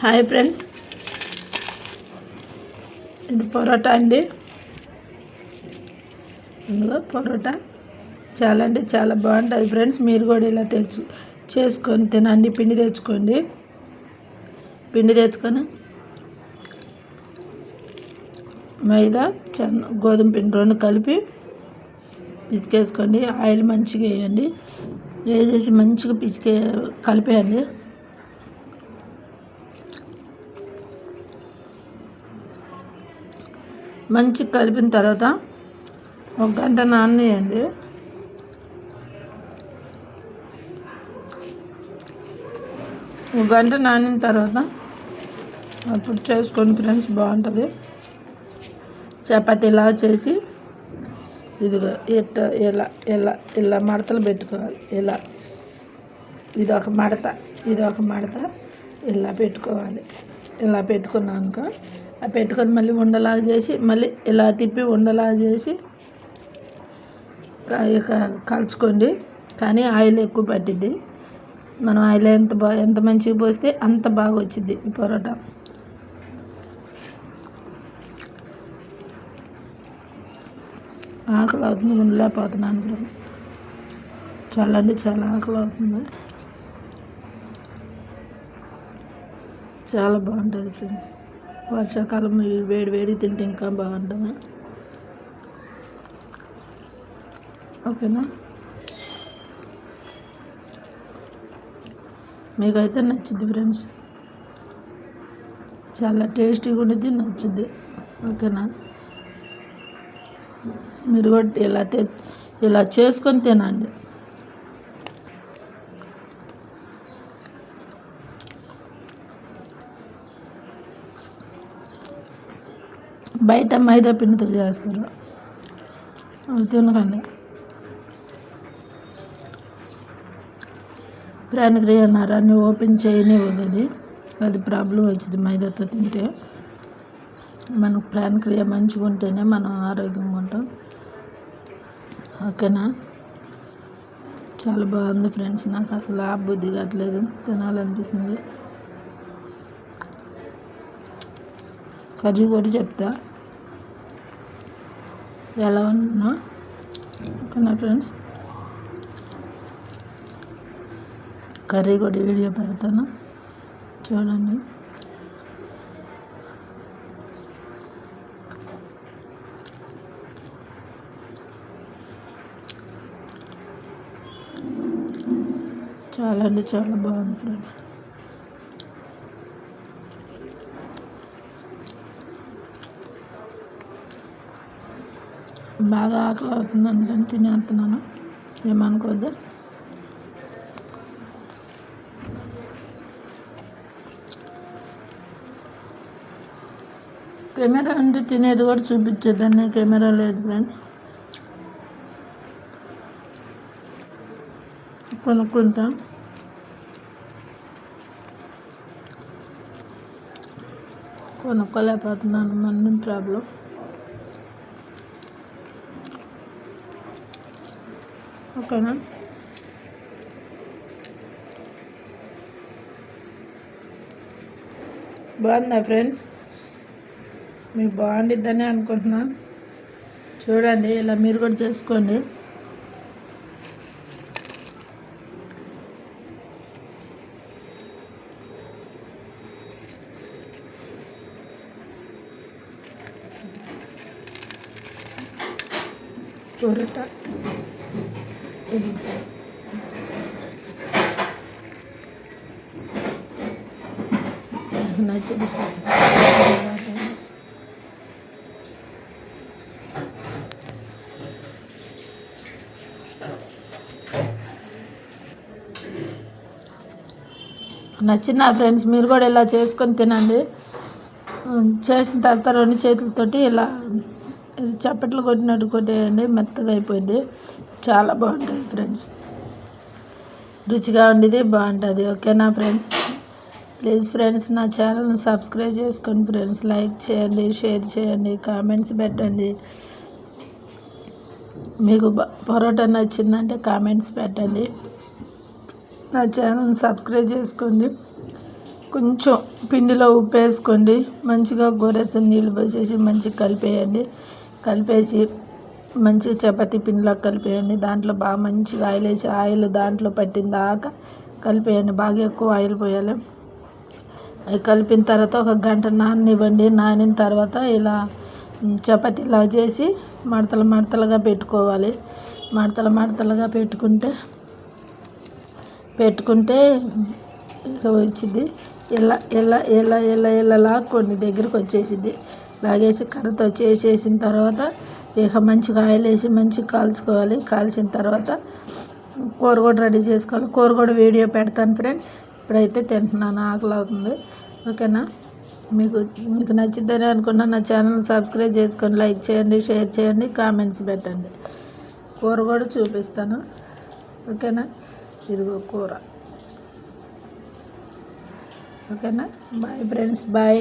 Hi friends, ఇది పరోటా అండి. ఇందులో పరోటా చాలా అంటే చాలా బాగుంటుంది ఫ్రెండ్స్. మీరు కూడా ఇలా చేసుకొని తినండి. పిండి తెచ్చుకొని మైదా గోధుమ పిండి రెండు కలిపి పిసికేసుకోండి. ఆయిల్ మంచిగా వేసేసి మంచిగా కలిపేయండి. మంచిగా కలిపిన తర్వాత 1 గంట నాననియండి. ఒక గంట నానిన తర్వాత అప్పుడు చేసుకోండి ఫ్రెండ్స్, బాగుంటుంది. చపాతీ ఇలా చేసి ఇదిగో ఇలా మడతలు పెట్టుకోవాలి. ఇదొక మడత ఇలా పెట్టుకోవాలి. ఇలా పెట్టుకున్నాక పెట్టుకొని మళ్ళీ ఉండలాగా చేసి మళ్ళీ ఇలా తిప్పి ఉండలాగా చేసి ఇక కలుచుకోండి. కానీ ఆయిల్ ఎక్కువ పట్టిద్ది. మనం ఆయిల్ ఎంత మంచిగా పోస్తే అంత బాగా వచ్చింది ఈ పరోటా. ఆకలి అవుతుంది, ఉండలేకపోతున్నాను ఫ్రెండ్స్. చాలా అంటే చాలా ఆకలి అవుతుంది. చాలా బాగుంటుంది ఫ్రెండ్స్. వర్షాకాలం వేడి తింటే ఇంకా బాగుంటుంది. ఓకేనా? మీకైతే నచ్చుద్ది ఫ్రెండ్స్. చాలా టేస్టీగా ఉండేది, నచ్చుద్ది. ఓకేనా? మీరు కూడా ఇలా చేసుకొని తినండి. బయట మైదా పిండితో చేస్తారు, అది తినకండి. ప్రాణక్రియ నరాన్ని ఓపెన్ చేయనివ్వదు. అది ప్రాబ్లం వచ్చింది మైదాతో తింటే. మనకు ప్రాణక్రియ మంచిగా ఉంటేనే మనం ఆరోగ్యంగా ఉంటాం. ఓకేనా? చాలా బాగుంది ఫ్రెండ్స్. నాకు అసలు బుద్ధి కావట్లేదు, తినాలనిపిస్తుంది. కర్రీ కూడా చెప్తా ఎలా ఉన్నా. ఓకేనా ఫ్రెండ్స్? కర్రీ కూడా వీడియో పెడతాను, చూడండి. చాలా అంటే చాలా బాగుంది ఫ్రెండ్స్. బాగా ఆకలి అవుతుంది, అందుకని తినేస్తున్నాను. ఏమనుకోద్దు. కెమెరా ఉంటే తినేది కూడా చూపించేదాన్ని, కెమెరా లేదు ఫ్రెండ్స్. కొనుక్కోలేకపోతున్నాను, మనీ ప్రాబ్లం. ఓకేనా? బాగుందా ఫ్రెండ్స్? మీకు బాగుండిద్దని అనుకుంటున్నాను. చూడండి, ఇలా మీరు కూడా చేసుకోండి. పరోటా నచ్చింది. నచ్చిన ఫ్రెండ్స్, మీరు కూడా ఇలా చేసుకొని తినండి. చేసిన తర్వాత 2 చేతులతోటి ఇలా చప్పట్లు కొట్టినట్టు కొట్టేయండి, మెత్తగా అయిపోయింది. చాలా బాగుంటుంది ఫ్రెండ్స్. రుచిగా ఉండేది, బాగుంటుంది. ఓకేనా ఫ్రెండ్స్? ప్లీజ్ ఫ్రెండ్స్, నా ఛానల్ని సబ్స్క్రైబ్ చేసుకోండి ఫ్రెండ్స్. లైక్ చేయండి, షేర్ చేయండి, కామెంట్స్ పెట్టండి. మీకు పరోటా నచ్చిందంటే కామెంట్స్ పెట్టండి. నా ఛానల్ని సబ్స్క్రైబ్ చేసుకోండి. కొంచెం పిండిలో ఉప్పు వేసుకోండి. మంచిగా గోరెచ్చని నీళ్ళు పోసేసి మంచిగా కలిపేయండి. కలిపేసి మంచిగా చపాతీ పిండిలా కలిపేయండి. దాంట్లో బాగా మంచిగా ఆయిల్ వేసి ఆయిల్ దాంట్లో పట్టిన దాకా కలిపేయండి. బాగా ఎక్కువ ఆయిల్ పోయాలి. అది కలిపిన తర్వాత ఒక గంట నాననివ్వండి. నానిన తర్వాత ఇలా చపాతీలా చేసి మడతలుగా పెట్టుకోవాలి. మడతలుగా పెట్టుకుంటే ఇక వచ్చింది. ఇలా లాక్కోండి, దగ్గరికి వచ్చేసింది. లాగేసి కర్రతో చేసేసిన తర్వాత ఇక మంచిగా ఆయిల్ వేసి మంచిగా కాల్చుకోవాలి. కాల్చిన తర్వాత కూర కూడా రెడీ చేసుకోవాలి. కూర కూడా వీడియో పెడతాను ఫ్రెండ్స్. ఇప్పుడైతే తింటున్నాను, ఆకలి అవుతుంది. ఓకేనా? మీకు నచ్చిద్దని అనుకున్నా. నా ఛానల్ సబ్స్క్రైబ్ చేసుకొని లైక్ చేయండి, షేర్ చేయండి, కామెంట్స్ పెట్టండి. కూర కూడా చూపిస్తాను. ఓకేనా? ఇదిగో కూర. ఓకేనా? Bye friends, bye.